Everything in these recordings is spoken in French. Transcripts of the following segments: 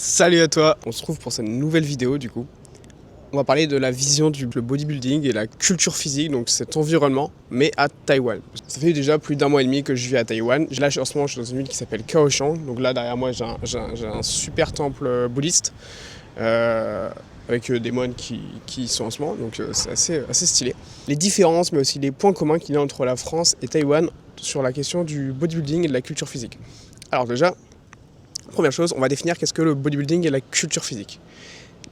Salut à toi, on se retrouve pour cette nouvelle vidéo du coup. On va parler de la vision du bodybuilding et la culture physique, donc cet environnement, mais à Taïwan. Ça fait déjà plus d'un mois et demi que je vis à Taïwan. Là, en ce moment, je suis dans une ville qui s'appelle Kaohsiung. Donc là, derrière moi, j'ai un super temple bouddhiste avec des moines qui y sont en ce moment, donc c'est assez stylé. Les différences, mais aussi les points communs qu'il y a entre la France et Taïwan sur la question du bodybuilding et de la culture physique. Alors déjà, première chose, on va définir qu'est-ce que le bodybuilding et la culture physique.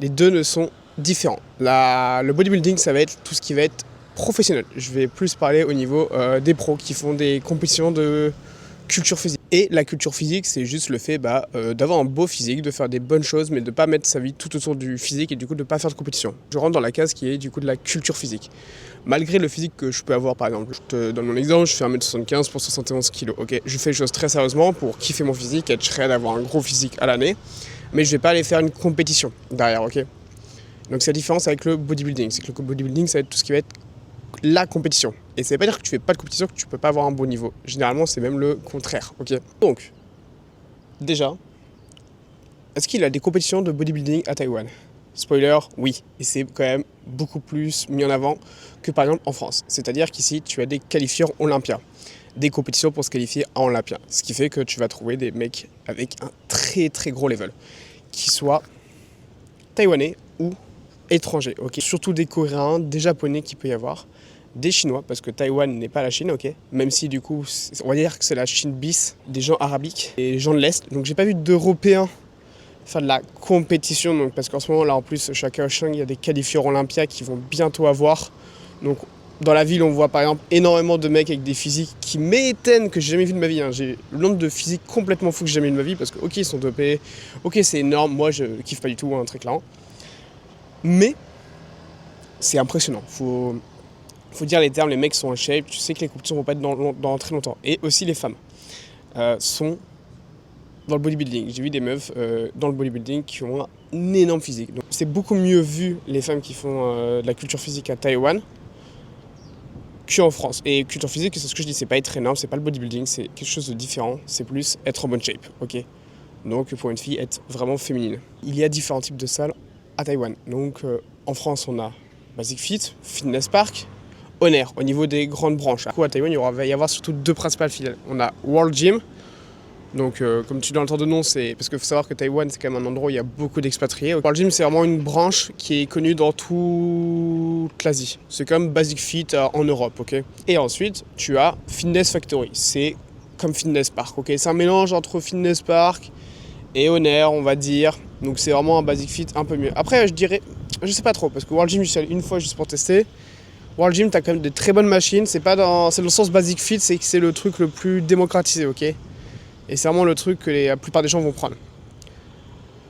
Les deux ne sont différents. Le bodybuilding, ça va être tout ce qui va être professionnel. Je vais plus parler au niveau des pros qui font des compétitions de culture physique. Et la culture physique, c'est juste le fait d'avoir un beau physique, de faire des bonnes choses, mais de ne pas mettre sa vie tout autour du physique et du coup de ne pas faire de compétition. Je rentre dans la case qui est du coup de la culture physique. Malgré le physique que je peux avoir, par exemple, je te donne mon exemple, je fais 1m75 pour 71 kg. Ok, je fais les choses très sérieusement pour kiffer mon physique, être shred, d'avoir un gros physique à l'année, mais je vais pas aller faire une compétition derrière, ok. Donc c'est la différence avec le bodybuilding, c'est que le bodybuilding, ça va être tout ce qui va être la compétition. Et ça veut pas dire que tu fais pas de compétition, que tu peux pas avoir un bon niveau. Généralement, c'est même le contraire, ok. Donc, déjà, est-ce qu'il y a des compétitions de bodybuilding à Taïwan ? Spoiler, oui. Et c'est quand même beaucoup plus mis en avant que par exemple en France. C'est-à-dire qu'ici, tu as des qualifieurs Olympia, des compétitions pour se qualifier à Olympia. Ce qui fait que tu vas trouver des mecs avec un très très gros level, qui soient taïwanais ou étrangers, ok. Surtout des Coréens, des Japonais qu'il peut y avoir, des Chinois, parce que Taïwan n'est pas la Chine, ok. Même si du coup, on va dire que c'est la Chine bis, des gens arabiques et des gens de l'Est. Donc j'ai pas vu d'Européens faire de la compétition, donc, parce qu'en ce moment là en plus chez Kaohsiung il y a des qualifieurs Olympia qui vont bientôt avoir. Donc dans la ville on voit par exemple énormément de mecs avec des physiques qui m'étonnent, que j'ai jamais vu de ma vie, hein. J'ai le nombre de physiques complètement fous que j'ai jamais vu de ma vie, parce que ok ils sont dopés, ok c'est énorme, moi je kiffe pas du tout, hein, très clairement. Mais c'est impressionnant, faut dire les termes, les mecs sont en shape, tu sais que les compétitions vont pas être dans très longtemps. Et aussi les femmes sont dans le bodybuilding. J'ai vu des meufs dans le bodybuilding qui ont un énorme physique. Donc c'est beaucoup mieux vu les femmes qui font de la culture physique à Taïwan qu'en France. Et culture physique, c'est ce que je dis, c'est pas être énorme, c'est pas le bodybuilding, c'est quelque chose de différent, c'est plus être en bonne shape, ok. Donc pour une fille, être vraiment féminine. Il y a différents types de salles à Taïwan. Donc en France, on a Basic Fit, Fitness Park, Honor, au niveau des grandes branches. À Taïwan, il va y avoir surtout deux principales filiales. On a World Gym. Donc, comme tu l'entends de nom, c'est parce qu'il faut savoir que Taïwan, c'est quand même un endroit où il y a beaucoup d'expatriés. World Gym, c'est vraiment une branche qui est connue dans toute l'Asie. C'est comme Basic Fit en Europe, ok. Et ensuite, tu as Fitness Factory. C'est comme Fitness Park, ok. C'est un mélange entre Fitness Park et Honor, on va dire. Donc, c'est vraiment un Basic Fit un peu mieux. Après, je dirais, je sais pas trop, parce que World Gym, je suis allé une fois juste pour tester. World Gym, t'as quand même de très bonnes machines. C'est dans le sens Basic Fit, c'est que c'est le truc le plus démocratisé, ok. Et c'est vraiment le truc que la plupart des gens vont prendre.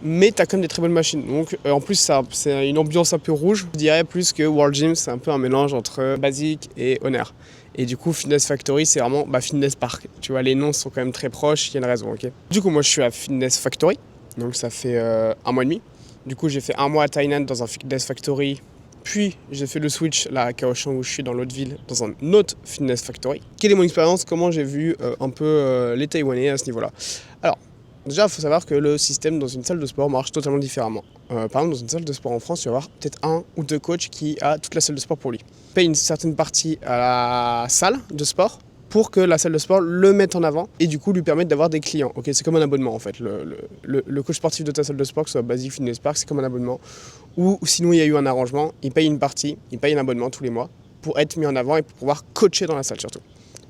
Mais t'as quand même des très bonnes machines. Donc en plus c'est une ambiance un peu rouge. Je dirais plus que World Gym, c'est un peu un mélange entre Basic et Honor. Et du coup Fitness Factory, c'est vraiment Fitness Park. Tu vois, les noms sont quand même très proches, il y a une raison, ok. Du coup moi je suis à Fitness Factory, donc ça fait un mois et demi. Du coup j'ai fait un mois à Thaïlande dans un Fitness Factory. Puis j'ai fait le switch là à Kaohsiung où je suis dans l'autre ville, dans un autre Fitness Factory. Quelle est mon expérience ? Comment j'ai vu un peu les Taïwanais à ce niveau-là ? Alors, déjà, il faut savoir que le système dans une salle de sport marche totalement différemment. Par exemple, dans une salle de sport en France, tu vas avoir peut-être un ou deux coachs qui a toute la salle de sport pour lui. Il paye une certaine partie à la salle de sport pour que la salle de sport le mette en avant et du coup lui permette d'avoir des clients. Ok, c'est comme un abonnement en fait. Le coach sportif de ta salle de sport, que ce soit Basic Fitness Park, c'est comme un abonnement. Ou sinon il y a eu un arrangement, il paye une partie, il paye un abonnement tous les mois pour être mis en avant et pour pouvoir coacher dans la salle surtout.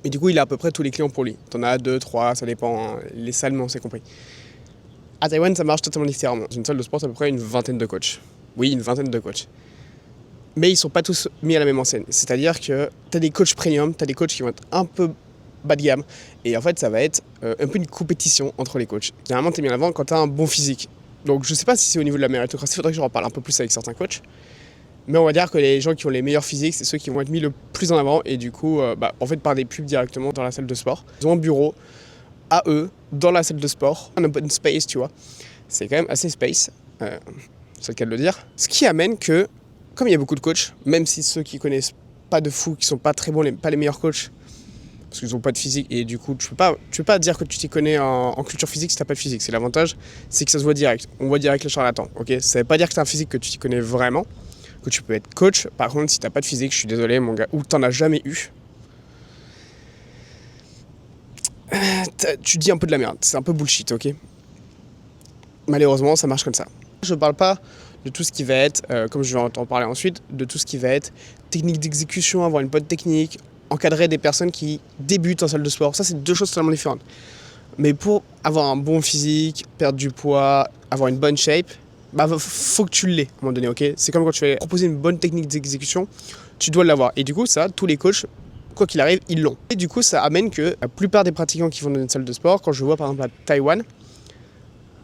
Et du coup il a à peu près tous les clients pour lui. T'en as 2, 3, ça dépend, hein, les salles, mais on s'est compris. À Taïwan ça marche totalement différemment. Dans une salle de sport c'est à peu près une vingtaine de coachs. Oui, une vingtaine de coachs. Mais ils sont pas tous mis à la même enseigne. C'est-à-dire que tu as des coachs premium, tu as des coachs qui vont être un peu bas de gamme. Et en fait, ça va être un peu une compétition entre les coachs. Généralement, tu es mis en avant quand tu as un bon physique. Donc, je sais pas si c'est au niveau de la méritocratie, il faudrait que j'en parle un peu plus avec certains coachs. Mais on va dire que les gens qui ont les meilleurs physiques, c'est ceux qui vont être mis le plus en avant. Et du coup, en fait, par des pubs directement dans la salle de sport. Ils ont un bureau à eux, dans la salle de sport, un open space, tu vois. C'est quand même assez space, c'est le cas de le dire. Ce qui amène que, comme il y a beaucoup de coachs, même si ceux qui connaissent pas de fou, qui sont pas très bons, pas les meilleurs coachs, parce qu'ils n'ont pas de physique, et du coup tu peux pas dire que tu t'y connais en culture physique si t'as pas de physique. C'est l'avantage, c'est que ça se voit direct, on voit direct le charlatan, ok. Ça veut pas dire que t'as un physique que tu t'y connais vraiment, que tu peux être coach. Par contre, si t'as pas de physique, je suis désolé mon gars, ou t'en as jamais eu, tu dis un peu de la merde, c'est un peu bullshit, ok. Malheureusement, ça marche comme ça. Je parle pas de tout ce qui va être, comme je vais en parler ensuite, de tout ce qui va être technique d'exécution, avoir une bonne technique, encadrer des personnes qui débutent en salle de sport. Ça, c'est deux choses totalement différentes. Mais pour avoir un bon physique, perdre du poids, avoir une bonne shape, bah faut que tu l'aies à un moment donné, ok. C'est comme quand tu fais proposer une bonne technique d'exécution, tu dois l'avoir. Et du coup, ça, tous les coachs, quoi qu'il arrive, ils l'ont. Et du coup, ça amène que la plupart des pratiquants qui vont dans une salle de sport, quand je vois par exemple à Taïwan,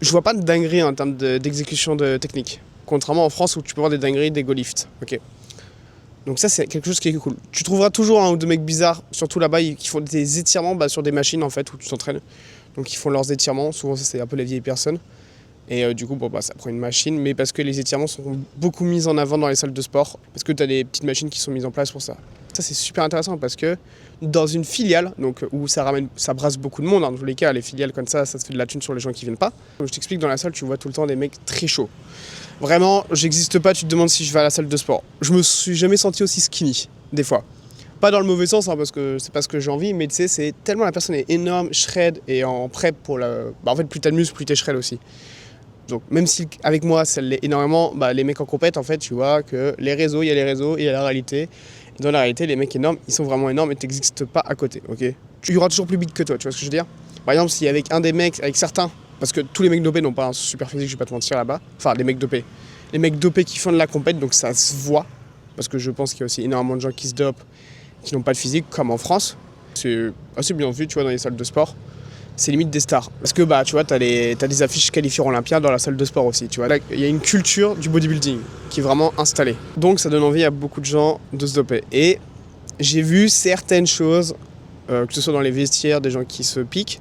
je vois pas de dinguerie en termes d'exécution de technique. Contrairement en France où tu peux voir des dingueries, des go lifts. Ok. Donc ça, c'est quelque chose qui est cool. Tu trouveras toujours un ou deux mecs bizarres, surtout là-bas, qui font des étirements sur des machines en fait, où tu t'entraînes. Donc ils font leurs étirements, souvent ça c'est un peu les vieilles personnes. Et du coup, ça prend une machine, mais parce que les étirements sont beaucoup mis en avant dans les salles de sport, parce que tu as des petites machines qui sont mises en place pour ça. Ça c'est super intéressant parce que dans une filiale, donc où ça brasse beaucoup de monde, dans tous les cas, les filiales comme ça se fait de la thune sur les gens qui viennent pas. Comme je t'explique, dans la salle, tu vois tout le temps des mecs très chauds. Vraiment, j'existe pas, tu te demandes si je vais à la salle de sport. Je me suis jamais senti aussi skinny, des fois. Pas dans le mauvais sens, parce que c'est pas ce que j'ai envie, mais tu sais, c'est tellement la personne est énorme, shred, et en prep pour la... en fait, plus t'as de muscles, plus t'es shred aussi. Donc même si avec moi ça l'est énormément, les mecs en compète, en fait, tu vois que les réseaux, il y a les réseaux et il y a la réalité. Et dans la réalité, les mecs énormes, ils sont vraiment énormes et t'existes pas à côté, ok. Il y aura toujours plus big que toi, tu vois ce que je veux dire. Par exemple, si avec un des mecs, avec certains, parce que tous les mecs dopés n'ont pas un super physique, je vais pas te mentir là-bas. Enfin, les mecs dopés. Les mecs dopés qui font de la compète, donc ça se voit. Parce que je pense qu'il y a aussi énormément de gens qui se dopent, qui n'ont pas de physique, comme en France. C'est assez bien vu, tu vois, dans les salles de sport. C'est limite des stars. Parce que tu vois, t'as des affiches qualifiants olympiens dans la salle de sport aussi. Tu vois, là, il y a une culture du bodybuilding qui est vraiment installée. Donc ça donne envie à beaucoup de gens de se doper. Et j'ai vu certaines choses, que ce soit dans les vestiaires, des gens qui se piquent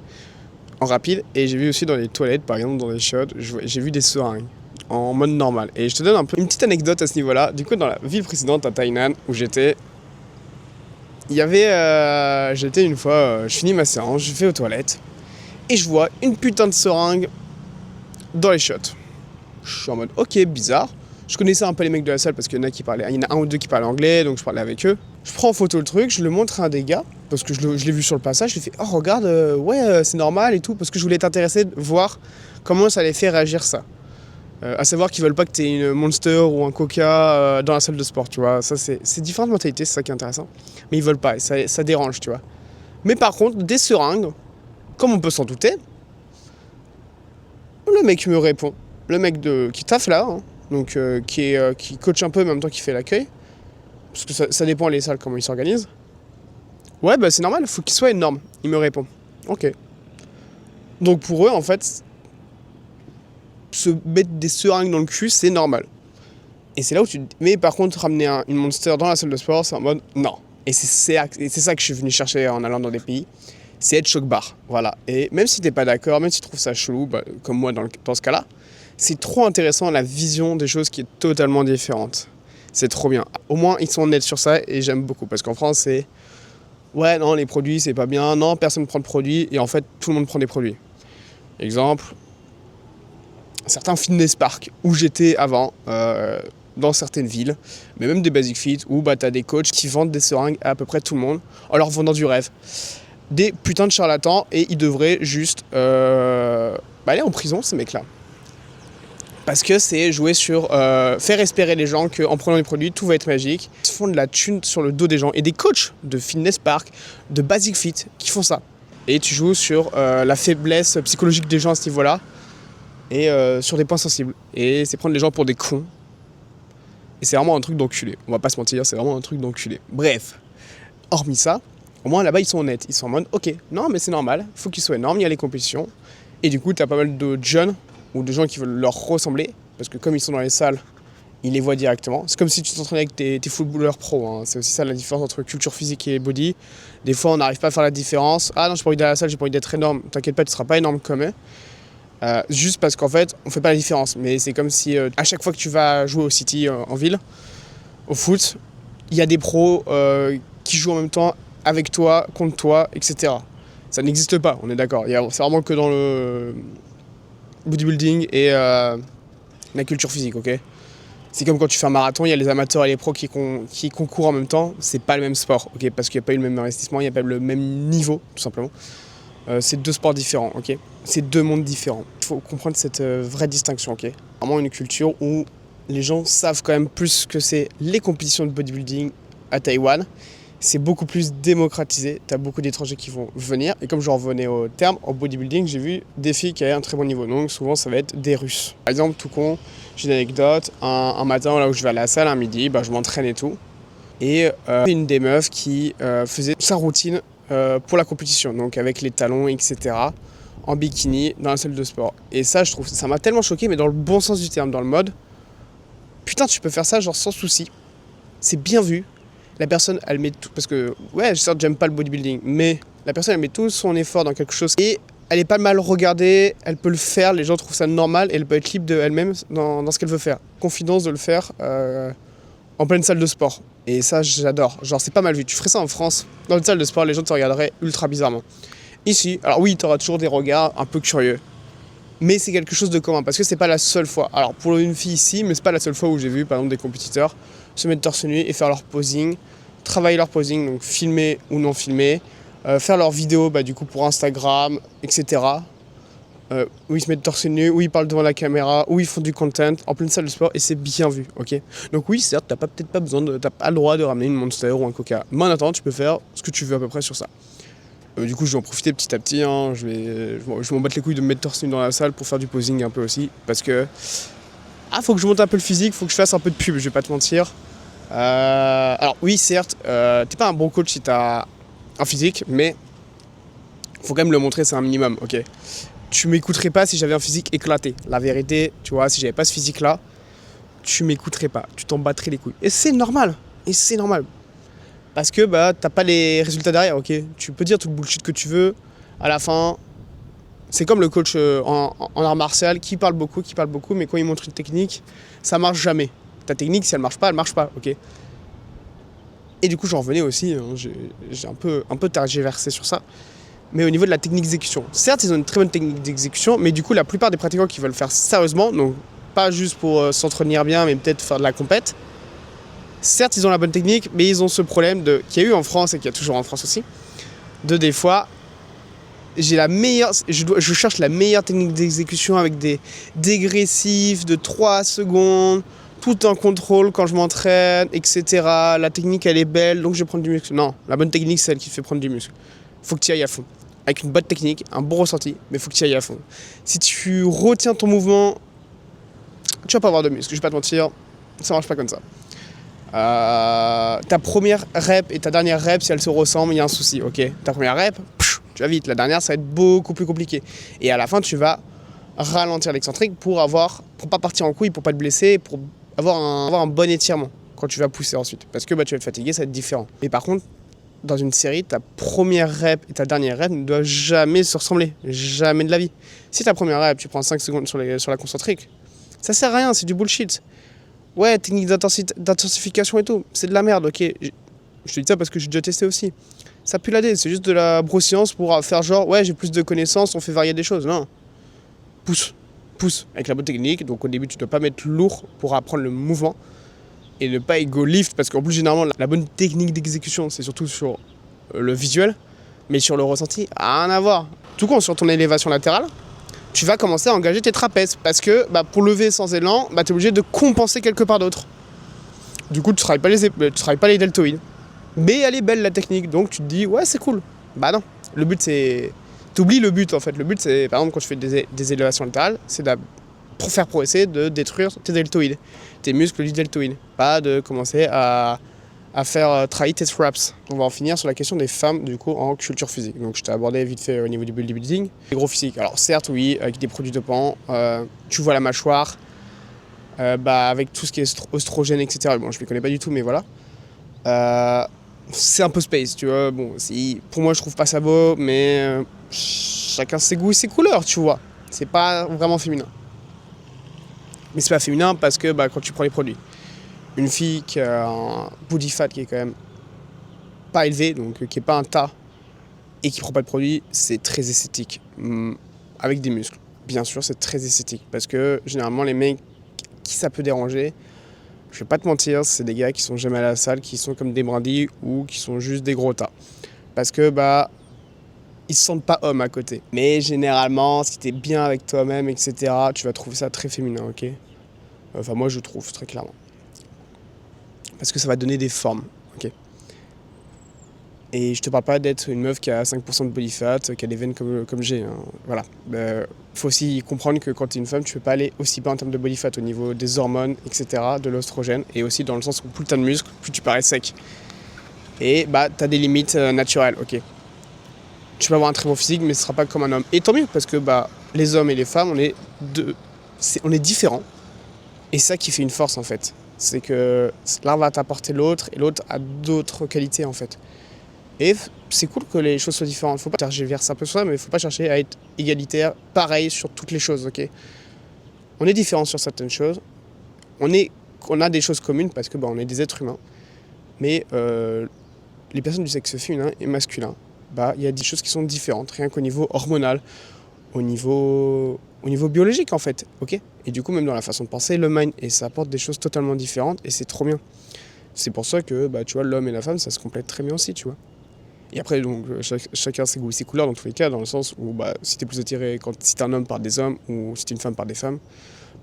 en rapide, et j'ai vu aussi dans les toilettes, par exemple dans les shots, j'ai vu des seringues en mode normal. Et je te donne un peu une petite anecdote à ce niveau-là. Du coup, dans la ville précédente à Tainan, où j'étais, il y avait, j'étais une fois, je finis ma séance, je vais aux toilettes, et je vois une putain de seringue dans les shots. Je suis en mode, ok, bizarre. Je connaissais un peu les mecs de la salle parce qu'il y en a qui parlaient, il y en a un ou deux qui parlaient anglais, donc je parlais avec eux. Je prends en photo le truc, je le montre à un des gars, parce que je l'ai vu sur le passage, je lui fais, oh regarde, c'est normal et tout, parce que je voulais t'intéresser, voir comment ça allait faire réagir ça. À savoir qu'ils veulent pas que t'aies une Monster ou un Coca dans la salle de sport, tu vois. Ça, c'est différentes mentalités, c'est ça qui est intéressant. Mais ils veulent pas, et ça dérange, tu vois. Mais par contre, des seringues, comme on peut s'en douter, le mec me répond. Le mec qui taffe là, hein, donc qui coach un peu, mais en même temps qui fait l'accueil. Parce que ça dépend les salles, comment ils s'organisent. Ouais, c'est normal, faut qu'il soit énorme. Il me répond. Ok. Donc pour eux, en fait, se mettre des seringues dans le cul, c'est normal. Et c'est là où mais par contre, ramener une Monster dans la salle de sport, c'est en mode non. Et c'est ça que je suis venu chercher en allant dans des pays. C'est être choc-barre. Voilà. Et même si t'es pas d'accord, même si tu trouves ça chelou, comme moi dans ce cas-là, c'est trop intéressant la vision des choses qui est totalement différente. C'est trop bien. Au moins, ils sont honnêtes sur ça et j'aime beaucoup. Parce qu'en France, c'est ouais, non, les produits, c'est pas bien. Non, personne ne prend de produits. Et en fait, tout le monde prend des produits. Exemple, certains fitness parks où j'étais avant, dans certaines villes, mais même des Basic Fit, où t'as des coachs qui vendent des seringues à peu près tout le monde, en leur vendant du rêve. Des putains de charlatans, et ils devraient juste aller en prison, ces mecs-là. Parce que c'est jouer sur faire espérer les gens qu'en prenant des produits, tout va être magique. Ils se font de la thune sur le dos des gens. Et des coachs de fitness park, de Basic Fit, qui font ça. Et tu joues sur la faiblesse psychologique des gens à ce niveau-là. Et sur des points sensibles. Et c'est prendre les gens pour des cons. Et c'est vraiment un truc d'enculé. On va pas se mentir, c'est vraiment un truc d'enculé. Bref, hormis ça, au moins là-bas ils sont honnêtes. Ils sont en mode, ok, non mais c'est normal, faut qu'ils soient énormes, il y a les compétitions. Et du coup, t'as pas mal de jeunes ou de gens qui veulent leur ressembler. Parce que comme ils sont dans les salles, ils les voient directement. C'est comme si tu t'entraînais avec tes footballeurs pro. Hein. C'est aussi ça la différence entre culture physique et body. Des fois, on n'arrive pas à faire la différence. Ah non, j'ai pas envie d'aller à la salle, j'ai pas envie d'être énorme. T'inquiète pas, tu seras pas énorme comme eux. Juste parce qu'en fait, on fait pas la différence. Mais c'est comme si à chaque fois que tu vas jouer au City en ville, au foot, il y a des pros qui jouent en même temps avec toi, contre toi, etc. Ça n'existe pas, on est d'accord. C'est vraiment que dans le bodybuilding et la culture physique, ok. C'est comme quand tu fais un marathon, il y a les amateurs et les pros qui concourent en même temps. C'est pas le même sport, ok, parce qu'il n'y a pas eu le même investissement, il n'y a pas le même niveau, tout simplement. C'est deux sports différents, ok. C'est deux mondes différents. Il faut comprendre cette vraie distinction, ok. Vraiment une culture où les gens savent quand même plus que c'est les compétitions de bodybuilding à Taïwan. C'est beaucoup plus démocratisé, tu as beaucoup d'étrangers qui vont venir. Et comme je revenais au terme, en bodybuilding, j'ai vu des filles qui avaient un très bon niveau. Donc souvent, ça va être des Russes. Par exemple, tout con, j'ai une anecdote. Un matin, là où je vais à la salle, un midi, je m'entraîne et tout. Et une des meufs qui faisait sa routine pour la compétition. Donc avec les talons, etc. En bikini, dans la salle de sport. Et ça, je trouve, ça m'a tellement choqué, mais dans le bon sens du terme, dans le mode, putain, tu peux faire ça genre sans souci. C'est bien vu. La personne, elle met tout, parce que, ouais, certes, j'aime pas le bodybuilding, mais la personne, elle met tout son effort dans quelque chose et elle est pas mal regardée, elle peut le faire, les gens trouvent ça normal et elle peut être libre d'elle-même dans ce qu'elle veut faire. Confidence de le faire en pleine salle de sport. Et ça, j'adore. Genre, c'est pas mal vu. Tu ferais ça en France, dans une salle de sport, les gens te regarderaient ultra bizarrement. Ici, alors oui, tu auras toujours des regards un peu curieux, mais c'est quelque chose de commun parce que c'est pas la seule fois. Alors, pour une fille ici, mais c'est pas la seule fois où j'ai vu, par exemple, des compétiteurs se mettre torse nu et faire leur posing, travailler leur posing, donc filmer ou non filmer, faire leurs vidéos du coup pour Instagram, etc. Où ils se mettent torse nu, où ils parlent devant la caméra, où ils font du content en pleine salle de sport et c'est bien vu, ok. Donc oui, certes, t'as pas le droit de ramener une Monster ou un Coca, mais en attendant, tu peux faire ce que tu veux à peu près sur ça. Du coup, je vais en profiter petit à petit, hein. Je vais m'en battre les couilles de me mettre torse nu dans la salle pour faire du posing un peu aussi, parce que faut que je monte un peu le physique, faut que je fasse un peu de pub, je vais pas te mentir. Alors oui, certes, t'es pas un bon coach si t'as un physique, mais faut quand même le montrer, c'est un minimum, ok. Tu m'écouterais pas si j'avais un physique éclaté. La vérité, tu vois, si j'avais pas ce physique-là, tu m'écouterais pas, tu t'en battrais les couilles. Et c'est normal, Parce que t'as pas les résultats derrière, ok. Tu peux dire tout le bullshit que tu veux, à la fin, c'est comme le coach en art martial qui parle beaucoup, mais quand il montre une technique, ça marche jamais. Ta technique, si elle marche pas, ok. Et du coup, j'en revenais aussi, hein, j'ai un peu tergiversé sur ça. Mais au niveau de la technique d'exécution, certes, ils ont une très bonne technique d'exécution, mais du coup, la plupart des pratiquants qui veulent faire sérieusement, donc pas juste pour s'entretenir bien, mais peut-être faire de la compète, certes, ils ont la bonne technique, mais ils ont ce problème qu'il y a eu en France et qu'il y a toujours en France aussi, de des fois, je cherche la meilleure technique d'exécution avec des dégressifs de 3 secondes, tout en contrôle quand je m'entraîne, etc. La technique, elle est belle, donc je vais prendre du muscle. Non, la bonne technique, c'est celle qui te fait prendre du muscle. Faut que tu y ailles à fond. Avec une bonne technique, un bon ressenti, mais faut que tu y ailles à fond. Si tu retiens ton mouvement, tu vas pas avoir de muscle, je vais pas te mentir, ça marche pas comme ça. Ta première rep et ta dernière rep, si elles se ressemblent, il y a un souci, ok. Ta première rep, tu vas vite, la dernière, ça va être beaucoup plus compliqué. Et à la fin, tu vas ralentir l'excentrique pour pas partir en couille, pour pas te blesser, pour avoir un bon étirement quand tu vas pousser ensuite. Parce que tu vas être fatigué, ça va être différent. Mais par contre, dans une série, ta première rep et ta dernière rep ne doivent jamais se ressembler. Jamais de la vie. Si ta première rep, tu prends 5 secondes sur la concentrique, ça sert à rien, c'est du bullshit. Ouais, technique d'intensification et tout, c'est de la merde, ok. Je te dis ça parce que j'ai déjà testé aussi. Ça pue la dé, c'est juste de la broscience pour faire genre, ouais, j'ai plus de connaissances, on fait varier des choses. Non. Pousse, avec la bonne technique. Donc au début, tu ne dois pas mettre lourd pour apprendre le mouvement et ne pas ego lift, parce qu'en plus, généralement, la bonne technique d'exécution, c'est surtout sur le visuel, mais sur le ressenti, rien à voir. Tout compte sur ton élévation latérale, tu vas commencer à engager tes trapèzes, parce que pour lever sans élan, tu es obligé de compenser quelque part d'autre. Du coup, tu travailles pas les deltoïdes. Mais elle est belle la technique, donc tu te dis, ouais, c'est cool. Bah non, le but c'est... T'oublies le but en fait. Le but c'est, par exemple, quand tu fais des élévations latérales, c'est pour faire progresser, de détruire tes deltoïdes, tes muscles du deltoïde. Pas de commencer à faire travailler tes traps. On va en finir sur la question des femmes, du coup, en culture physique. Donc je t'ai abordé vite fait au niveau du bodybuilding. Les gros physiques. Alors certes, oui, avec des produits dopants, tu vois la mâchoire, avec tout ce qui est oestrogène, etc. Bon, je les connais pas du tout, mais voilà. C'est un peu space, tu vois. Bon, pour moi, je trouve pas ça beau, mais chacun ses goûts et ses couleurs, tu vois. C'est pas vraiment féminin. Mais c'est pas féminin parce que quand tu prends les produits, une fille qui a un body fat qui est quand même pas élevé, donc qui est pas un tas et qui prend pas de produit, c'est très esthétique. Avec des muscles. Bien sûr, c'est très esthétique. Parce que généralement, les mecs qui ça peut déranger, je vais pas te mentir, c'est des gars qui sont jamais à la salle, qui sont comme des brindilles ou qui sont juste des gros tas. Parce que ils se sentent pas hommes à côté. Mais généralement, si t'es bien avec toi-même, etc., tu vas trouver ça très féminin, ok? Enfin, moi, je trouve, très clairement. Parce que ça va donner des formes, ok? Et je te parle pas d'être une meuf qui a 5% de body fat, qui a des veines comme j'ai, hein. Voilà. Faut aussi comprendre que quand t'es une femme, tu peux pas aller aussi bas en termes de body fat au niveau des hormones, etc., de l'oestrogène, et aussi dans le sens où plus t'as de muscles, plus tu parais sec. Et t'as des limites naturelles, ok? Tu peux avoir un très bon physique, mais ce sera pas comme un homme. Et tant mieux, parce que les hommes et les femmes, on est différents. Et c'est ça qui fait une force, en fait. C'est que l'un va t'apporter l'autre, et l'autre a d'autres qualités, en fait. Et c'est cool que les choses soient différentes. Faut pas tergiverser un peu sur ça, mais faut pas chercher à être égalitaire, pareil sur toutes les choses, ok? On est différents sur certaines choses. On a des choses communes parce que on est des êtres humains. Mais les personnes du sexe féminin et masculin, il y a des choses qui sont différentes, rien qu'au niveau hormonal, au niveau biologique en fait, ok? Et du coup, même dans la façon de penser, le mind, et ça apporte des choses totalement différentes, et c'est trop bien. C'est pour ça que, tu vois, l'homme et la femme, ça se complète très bien aussi, tu vois. Et après, donc, chacun ses goûts et ses couleurs dans tous les cas, dans le sens où, si t'es plus attiré si t'es un homme par des hommes, ou si t'es une femme par des femmes,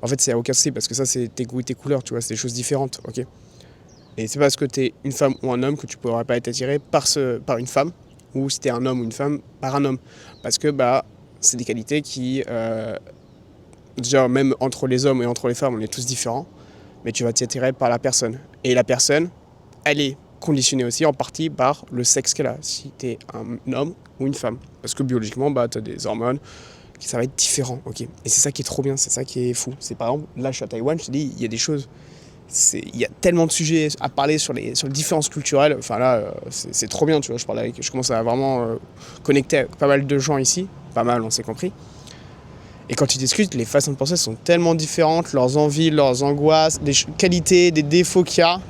en fait, c'est à aucun souci, parce que ça, c'est tes goûts et tes couleurs, tu vois, c'est des choses différentes, ok? Et c'est parce que t'es une femme ou un homme que tu pourras pas être attiré par une femme, ou si t'es un homme ou une femme, par un homme. Parce que, c'est des qualités qui, déjà, même entre les hommes et entre les femmes, on est tous différents, mais tu vas t'y attirer par la personne. Et la personne, elle est conditionnée aussi en partie par le sexe qu'elle a, si t'es un homme ou une femme. Parce que biologiquement, t'as des hormones, ça va être différent, ok? Et c'est ça qui est trop bien, c'est ça qui est fou. C'est par exemple, là je suis à Taïwan, je te dis, il y a des choses, il y a tellement de sujets à parler sur les différences culturelles, enfin là, c'est trop bien, tu vois, je commence à vraiment connecter avec pas mal de gens ici, pas mal, on s'est compris. Et quand tu discutes, les façons de penser sont tellement différentes, leurs envies, leurs angoisses, des qualités, des défauts qu'il y a,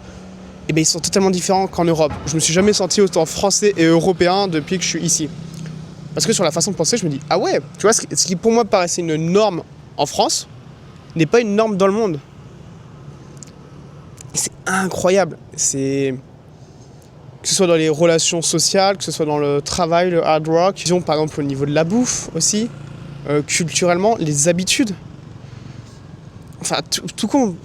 ils sont totalement différents qu'en Europe. Je me suis jamais senti autant français et européen depuis que je suis ici. Parce que sur la façon de penser, je me dis, ah ouais, tu vois, ce qui pour moi paraissait une norme en France, n'est pas une norme dans le monde. Et c'est incroyable. Que ce soit dans les relations sociales, que ce soit dans le travail, le hard work, disons par exemple au niveau de la bouffe aussi, culturellement, les habitudes. Enfin, tout con,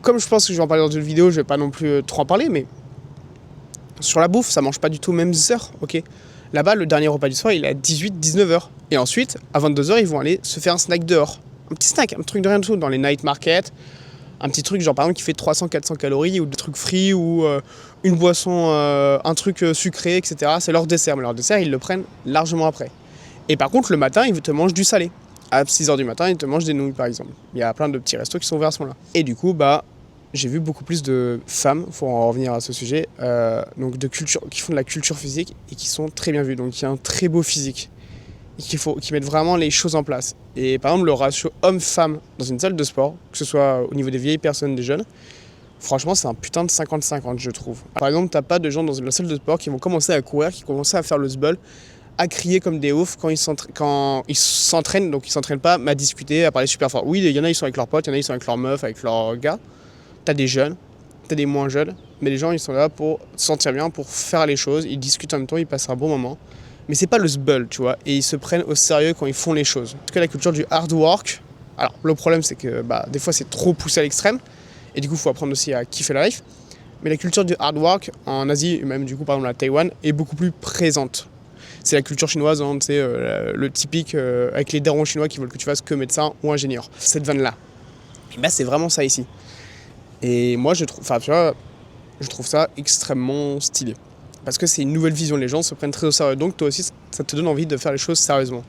comme je pense que je vais en parler dans une vidéo, je vais pas non plus trop en parler, mais sur la bouffe, ça mange pas du tout aux mêmes heures, ok? Là-bas, le dernier repas du soir, il est à 18-19 heures. Et ensuite, à 22 heures, ils vont aller se faire un snack dehors. Un petit snack, un truc de rien du tout, dans les night markets. Un petit truc, genre par exemple, qui fait 300-400 calories, ou des trucs frits, ou une boisson, un truc sucré, etc. C'est leur dessert. Mais leur dessert, ils le prennent largement après. Et par contre, le matin, ils te mangent du salé. À 6h du matin, ils te mangent des nouilles, par exemple. Il y a plein de petits restos qui sont ouverts à ce moment-là. Et du coup, j'ai vu beaucoup plus de femmes, il faut en revenir à ce sujet, donc qui font de la culture physique et qui sont très bien vues, donc qui ont un très beau physique et qui mettent vraiment les choses en place. Et par exemple, le ratio homme-femme dans une salle de sport, que ce soit au niveau des vieilles personnes, des jeunes, franchement, c'est un putain de 50-50, je trouve. Par exemple, t'as pas de gens dans une salle de sport qui vont commencer à courir, qui commencent à faire le sbul, à crier comme des oufs quand ils s'entraînent, donc ils s'entraînent pas, mais à discuter, à parler super fort. Oui, il y en a, ils sont avec leurs potes, il y en a, ils sont avec leurs meufs, avec leurs gars. T'as des jeunes, t'as des moins jeunes, mais les gens ils sont là pour se sentir bien, pour faire les choses, ils discutent en même temps, ils passent un bon moment. Mais c'est pas le sbul, tu vois, et ils se prennent au sérieux quand ils font les choses. En tout cas, la culture du hard work, alors le problème c'est que des fois c'est trop poussé à l'extrême, et du coup il faut apprendre aussi à kiffer la life. Mais la culture du hard work en Asie, et même du coup par exemple à Taïwan, est beaucoup plus présente. C'est la culture chinoise, hein, tu sais, le typique avec les darons chinois qui veulent que tu fasses que médecin ou ingénieur. Cette vanne-là. Et c'est vraiment ça ici. Et moi, je trouve ça extrêmement stylé. Parce que c'est une nouvelle vision, les gens se prennent très au sérieux. Donc toi aussi, ça te donne envie de faire les choses sérieusement.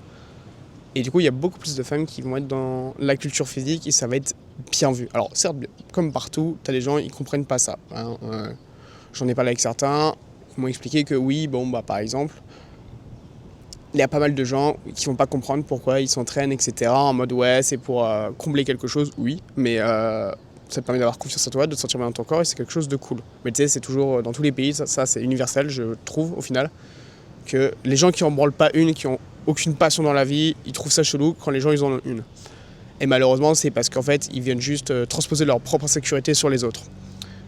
Et du coup, il y a beaucoup plus de femmes qui vont être dans la culture physique et ça va être bien vu. Alors certes, comme partout, t'as des gens, ils comprennent pas ça. Hein. J'en ai parlé avec certains, ils m'ont expliqué que oui, par exemple, il y a pas mal de gens qui vont pas comprendre pourquoi ils s'entraînent, etc. En mode ouais, c'est pour combler quelque chose, oui, mais Ça te permet d'avoir confiance en toi, de te sentir bien dans ton corps et c'est quelque chose de cool. Mais tu sais, c'est toujours dans tous les pays, ça c'est universel, je trouve, au final, que les gens qui en branlent pas une, qui ont aucune passion dans la vie, ils trouvent ça chelou quand les gens ils en ont une. Et malheureusement, c'est parce qu'en fait, ils viennent juste transposer leur propre sécurité sur les autres.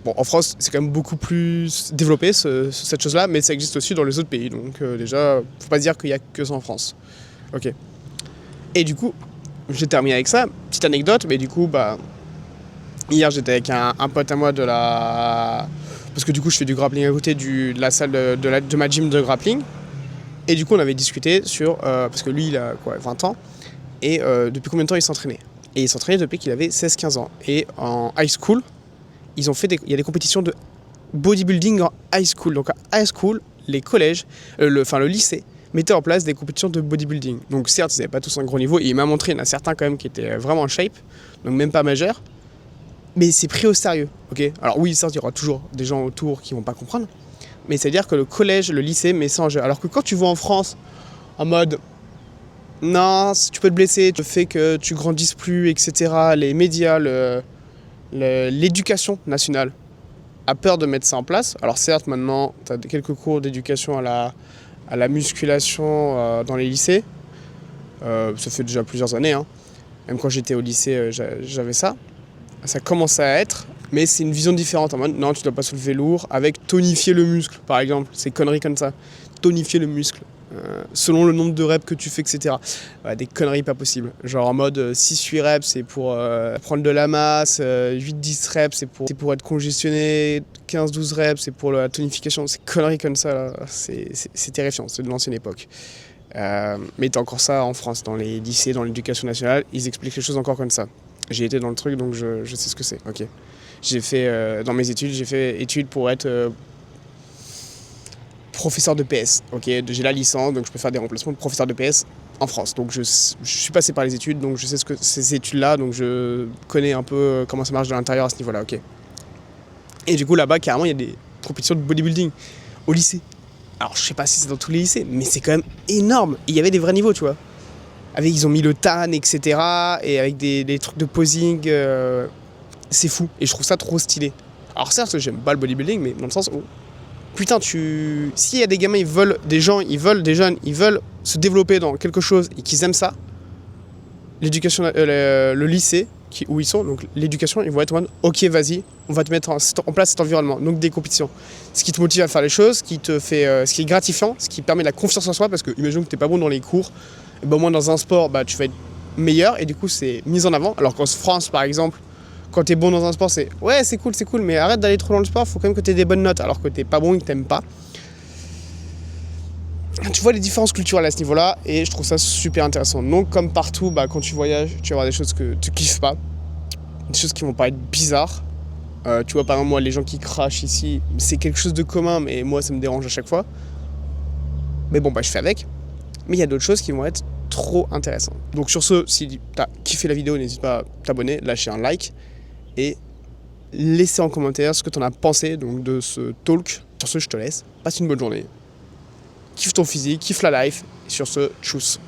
Bon, en France, c'est quand même beaucoup plus développé, cette chose-là, mais ça existe aussi dans les autres pays. Donc déjà, faut pas dire qu'il y a que ça en France. Ok. Et du coup, j'ai terminé avec ça. Petite anecdote, mais du coup, hier, j'étais avec un pote à moi de la... Parce que du coup, je fais du grappling à côté de la salle de ma gym de grappling. Et du coup, on avait discuté sur... parce que lui, il a 20 ans. Et depuis combien de temps il s'entraînait. Et il s'entraînait depuis qu'il avait 16-15 ans. Et en high school, il y a des compétitions de bodybuilding en high school. Donc en high school, les collèges, le lycée, mettaient en place des compétitions de bodybuilding. Donc certes, ils n'avaient pas tous un gros niveau. Et il m'a montré, il y en a certains quand même qui étaient vraiment en shape. Donc même pas majeurs. Mais c'est pris au sérieux. Ok. Alors oui, certes, il y aura toujours des gens autour qui vont pas comprendre. Mais c'est-à-dire que le collège, le lycée met ça en jeu. Alors que quand tu vas en France, en mode... Non, tu peux te blesser, le fait que tu grandisses plus, etc. Les médias, l'éducation nationale a peur de mettre ça en place. Alors certes, maintenant, tu as quelques cours d'éducation à la musculation dans les lycées. Ça fait déjà plusieurs années. Hein. Même quand j'étais au lycée, j'avais ça. Ça commence à être, mais c'est une vision différente. En mode, non, tu dois pas soulever lourd avec tonifier le muscle, par exemple. C'est conneries comme ça. Tonifier le muscle. Selon le nombre de reps que tu fais, etc. Ouais, des conneries pas possibles. Genre en mode 6-8 reps, c'est pour prendre de la masse, 8-10 reps, c'est pour être congestionné, 15-12 reps, c'est pour la tonification. C'est conneries comme ça, là. C'est terrifiant, c'est de l'ancienne époque. Mais t'as encore ça en France, dans les lycées, dans l'éducation nationale, ils expliquent les choses encore comme ça. J'ai été dans le truc, donc je sais ce que c'est. Ok. J'ai fait, dans mes études, j'ai fait études pour être... professeur de PS, ok, j'ai la licence, donc je peux faire des remplacements de professeur de PS en France. Donc je suis passé par les études, donc je sais ce que ces études-là, donc je connais un peu comment ça marche de l'intérieur à ce niveau-là, ok. Et du coup là-bas, carrément, il y a des compétitions de bodybuilding au lycée. Alors je sais pas si c'est dans tous les lycées, mais c'est quand même énorme. Il y avait des vrais niveaux, tu vois. Ils ont mis le TAN, etc. Et avec des trucs de posing, c'est fou. Et je trouve ça trop stylé. Alors certes, j'aime pas le bodybuilding, mais dans le sens où putain, s'il y a des gamins, des jeunes, ils veulent se développer dans quelque chose et qu'ils aiment ça, l'éducation, le lycée où ils sont, donc l'éducation, ils vont être en mode, ok, vas-y, on va te mettre en place cet environnement, donc des compétitions. Ce qui te motive à faire les choses, ce qui est gratifiant, ce qui permet la confiance en soi, parce que imagine que t'es pas bon dans les cours, et au moins dans un sport, tu vas être meilleur, et du coup, c'est mis en avant. Alors qu'en France, par exemple, quand t'es bon dans un sport, c'est ouais, c'est cool, mais arrête d'aller trop dans le sport, faut quand même que t'aies des bonnes notes, alors que t'es pas bon et que t'aimes pas. Tu vois les différences culturelles à ce niveau-là, et je trouve ça super intéressant. Donc, comme partout, quand tu voyages, tu vas avoir des choses que tu kiffes pas, des choses qui vont paraître bizarres. Tu vois, par exemple, moi, les gens qui crachent ici, c'est quelque chose de commun, mais moi, ça me dérange à chaque fois. Mais bon, je fais avec. Mais il y a d'autres choses qui vont être trop intéressantes. Donc, sur ce, si t'as kiffé la vidéo, n'hésite pas à t'abonner, lâcher un like. Et laissez en commentaire ce que tu en as pensé donc, de ce talk. Sur ce, je te laisse. Passe une bonne journée. Kiffe ton physique, kiffe la life. Et sur ce, tchuss.